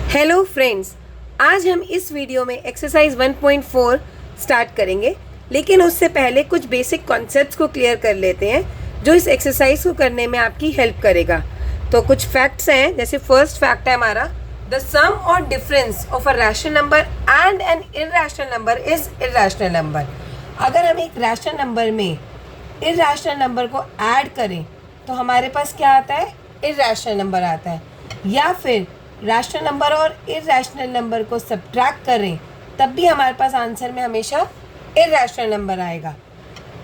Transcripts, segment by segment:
Hello friends, आज हम इस वीडियो में एक्सरसाइज 1.4 स्टार्ट करेंगे, लेकिन उससे पहले कुछ बेसिक कॉन्सेप्ट्स को क्लियर कर लेते हैं जो इस एक्सरसाइज को करने में आपकी हेल्प करेगा। तो कुछ फैक्ट्स हैं, जैसे फर्स्ट फैक्ट है हमारा, द सम और difference of a rational number and an irrational number is irrational number. अगर हम एक रैशनल नंबर में इरैशनल नंबर को ऐड करें तो हमारे पास क्या आता है? इरैशनल नंबर आता है। या फिर रैशनल नंबर और इरैशनल नंबर को सब्ट्रैक्ट करें तब भी हमारे पास आंसर में हमेशा इरैशनल नंबर आएगा।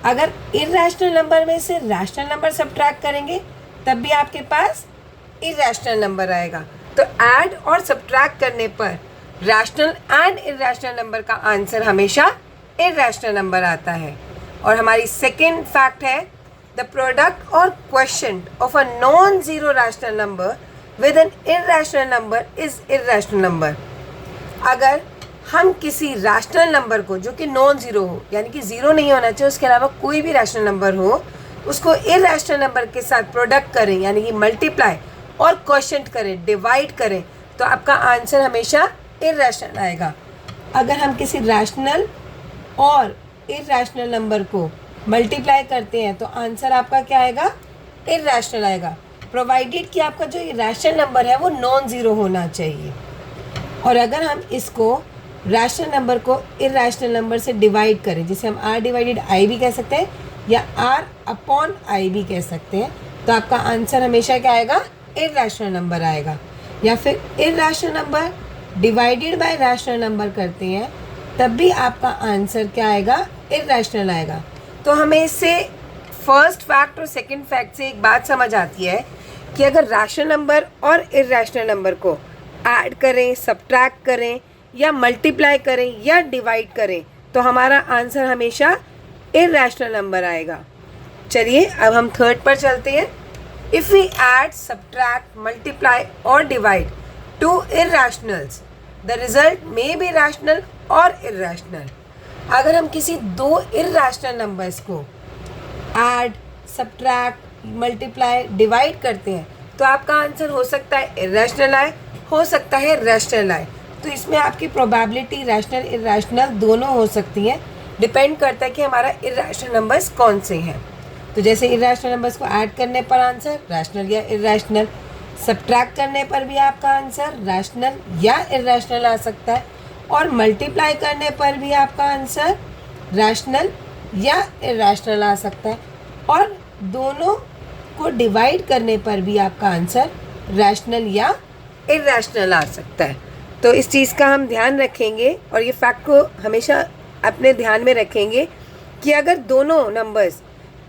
अगर इरैशनल नंबर में से रैशनल नंबर सब्ट्रैक्ट करेंगे तब भी आपके पास इरैशनल नंबर आएगा। तो ऐड और सब्ट्रैक्ट करने पर रैशनल एंड इरैशनल नंबर का आंसर हमेशा इरैशनल नंबर आता है। और हमारी सेकेंड फैक्ट है, द प्रोडक्ट और quotient of a non zero rational number with an irrational number is irrational number. अगर हम किसी रैशनल नंबर को, जो कि नॉन ज़ीरो हो, यानी कि ज़ीरो नहीं होना चाहिए, उसके अलावा कोई भी रैशनल नंबर हो, उसको इरैशनल नंबर के साथ प्रोडक्ट करें, यानी कि मल्टीप्लाई और क्वोशिएंट करें, डिवाइड करें, तो आपका आंसर हमेशा इरैशनल आएगा। अगर हम किसी रैशनल और इरैशनल नंबर को मल्टीप्लाई करते हैं तो आंसर आपका क्या आएगा? इरैशनल आएगा, प्रोवाइडेड कि आपका जो रैशनल नंबर है वो नॉन ज़ीरो होना चाहिए। और अगर हम इसको रैशनल नंबर को इरैशनल नंबर से डिवाइड करें, जिसे हम r डिवाइडेड i भी कह सकते हैं या r अपॉन i भी कह सकते हैं, तो आपका आंसर हमेशा क्या आएगा? इरैशनल नंबर आएगा। या फिर irrational number divided by rational number करते हैं तब भी आपका आंसर क्या आएगा? इरैशनल आएगा। तो हमें इससे फर्स्ट फैक्ट और सेकंड फैक्ट से एक बात समझ आती है कि अगर रैशनल नंबर और इरैशनल नंबर को ऐड करें, सब्ट्रैक्ट करें या मल्टीप्लाई करें या डिवाइड करें तो हमारा आंसर हमेशा इरैशनल नंबर आएगा। चलिए अब हम थर्ड पर चलते हैं। If we add, subtract, multiply और divide two irrationals the result may be rational और इरैशनल। अगर हम किसी दो इरैशनल नंबर्स को ऐड, सब्ट्रैक्ट, मल्टीप्लाई, डिवाइड करते हैं तो आपका आंसर हो सकता है इरैशनल आए, हो सकता है रैशनल आए। तो इसमें आपकी प्रोबेबिलिटी रैशनल इरैशनल दोनों हो सकती है, डिपेंड करता है कि हमारा इरैशनल नंबर्स कौन से हैं। तो जैसे इरैशनल नंबर्स को ऐड करने पर आंसर रैशनल या इरैशनल, सब्ट्रैक्ट करने पर भी आपका आंसर रैशनल या इरैशनल आ सकता है, और मल्टीप्लाई करने पर भी आपका आंसर रैशनल या इरैशनल आ सकता है, और दोनों को डिवाइड करने पर भी आपका आंसर रैशनल या इरैशनल आ सकता है। तो इस चीज़ का हम ध्यान रखेंगे और ये फैक्ट को हमेशा अपने ध्यान में रखेंगे कि अगर दोनों नंबर्स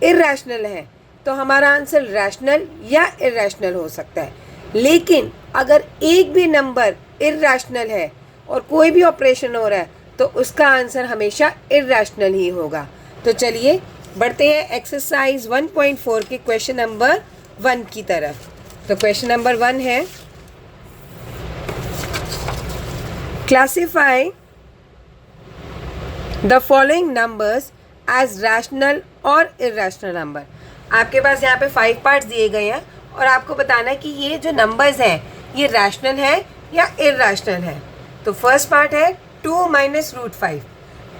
इरैशनल हैं तो हमारा आंसर रैशनल या इरैशनल हो सकता है। लेकिन अगर एक भी नंबर इरैशनल है और कोई भी ऑपरेशन हो रहा है तो उसका आंसर हमेशा इरैशनल ही होगा। तो चलिए बढ़ते हैं एक्सरसाइज 1.4 के क्वेश्चन नंबर 1 की तरफ। तो क्वेश्चन नंबर 1 है, classify the following numbers as rational और इरैशनल नंबर। आपके पास यहाँ पे 5 पार्ट्स दिए गए हैं और आपको बताना है कि ये जो नंबर्स हैं ये रैशनल है या इरैशनल है। तो फर्स्ट पार्ट है 2 माइनस √5।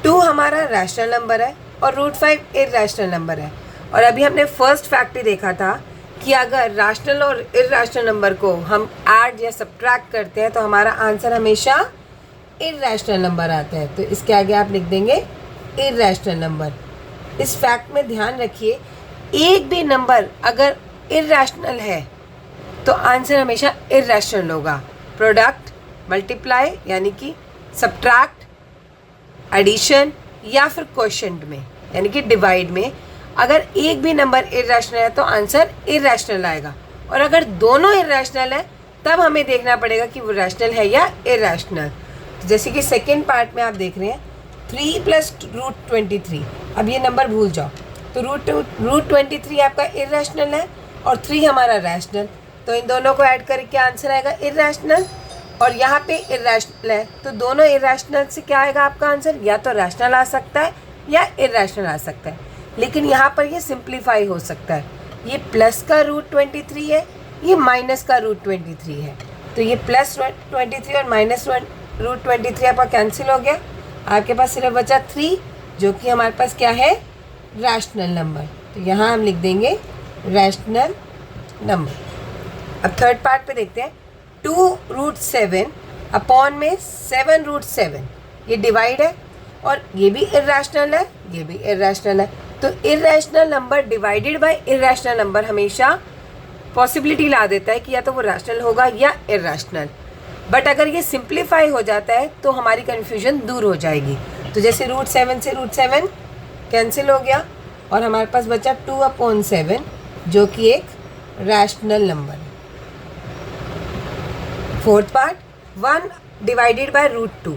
2 हमारा रैशनल नंबर है और √5 इरैशनल नंबर है। और अभी हमने फर्स्ट फैक्ट ही देखा था कि अगर रैशनल और इरैशनल नंबर को हम ऐड या सब्ट्रैक्ट करते हैं तो हमारा आंसर हमेशा इरैशनल नंबर आता है। तो इसके आगे आप लिख देंगे इरैशनल नंबर। इस फैक्ट में ध्यान रखिए, एक भी नंबर अगर इरैशनल है तो आंसर हमेशा इरैशनल होगा। प्रोडक्ट, मल्टीप्लाई यानी कि सब्ट्रैक्ट, एडिशन या फिर क्वोशिएंट में यानी कि डिवाइड में अगर एक भी नंबर इरैशनल है तो आंसर इरैशनल आएगा। और अगर दोनों इरैशनल है तब हमें देखना पड़ेगा कि वो रैशनल है या इरैशनल। तो जैसे कि सेकेंड पार्ट में आप देख रहे हैं 3 प्लस √23। अब ये नंबर भूल जाओ, तो √23 आपका इरैशनल है और 3 हमारा रैशनल, तो इन दोनों को ऐड करके आंसर आएगा इरैशनल। और यहाँ पे इरैशनल है तो दोनों इरैशनल से क्या आएगा आपका आंसर? या तो रैशनल आ सकता है या इरैशनल आ सकता है। लेकिन यहाँ पर ये सिंप्लीफाई हो सकता है, ये प्लस का √23 है, ये माइनस का √23 है। तो ये +23 और -√23 आपका कैंसिल हो गया। आपके पास सिर्फ बचा 3, जो कि हमारे पास क्या है, रैशनल नंबर। तो यहाँ हम लिख देंगे रैशनल नंबर। अब थर्ड पार्ट पे देखते हैं। 2√7 अपॉन में 7√7, ये डिवाइड है और ये भी इर्रेशनल है, ये भी इर्रेशनल है। तो irrational number divided by irrational number हमेशा पॉसिबिलिटी ला देता है कि या तो वो रैशनल होगा या इर्रेशनल। बट अगर ये सिंप्लीफाई हो जाता है तो हमारी कन्फ्यूजन दूर हो जाएगी। तो जैसे √7 से √7 कैंसिल हो गया और हमारे पास बचा 2/7, जो कि एक रैशनल नंबर है। Fourth part, 1 divided by √2।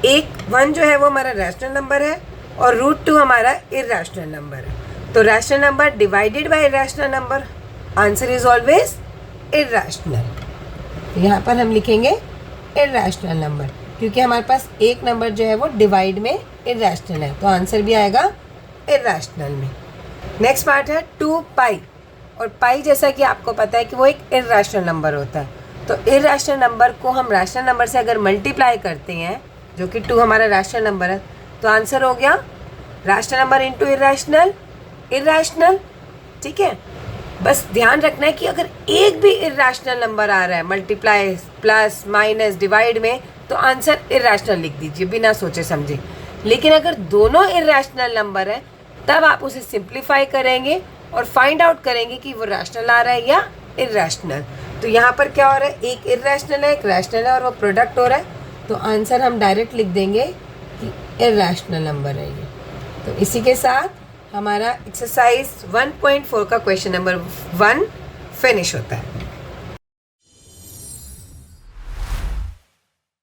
1 जो है वो हमारा रैशनल नंबर है और √2 हमारा इर्रेशनल नंबर है। तो rational number divided by irrational number, answer is always irrational. यहाँ पर हम लिखेंगे इर्रेशनल नंबर, क्योंकि हमारे पास एक नंबर जो है वो डिवाइड में इर्रेशनल है, तो आंसर भी आएगा इर्रेशनल में। नेक्स्ट पार्ट है 2π, और पाई जैसा कि आपको पता है कि वो एक इर्रेशनल नंबर होता है। तो इर्रेशनल नंबर को हम रैशनल नंबर से अगर मल्टीप्लाई करते हैं, जो कि 2 हमारा रैशनल नंबर है, तो आंसर हो गया रैशनल नंबर इंटू इर्रेशनल। ठीक है, बस ध्यान रखना है कि अगर एक भी इर्रेशनल नंबर आ रहा है मल्टीप्लाई, प्लस, माइनस, डिवाइड में, तो आंसर इर्रेशनल लिख दीजिए बिना सोचे समझे। लेकिन अगर दोनों इर्रेशनल नंबर है तब आप उसे सिंप्लीफाई करेंगे और फाइंड आउट करेंगे कि वो रैशनल आ रहा है या इर्रेशनल। तो यहाँ पर क्या हो रहा है, एक इर्रेशनल है एक रैशनल है और वो प्रोडक्ट हो रहा है, तो आंसर हम डायरेक्ट लिख देंगे कि इर्रेशनल नंबर है ये। तो इसी के साथ हमारा एक्सरसाइज 1.4 का क्वेश्चन नंबर 1 फिनिश होता है।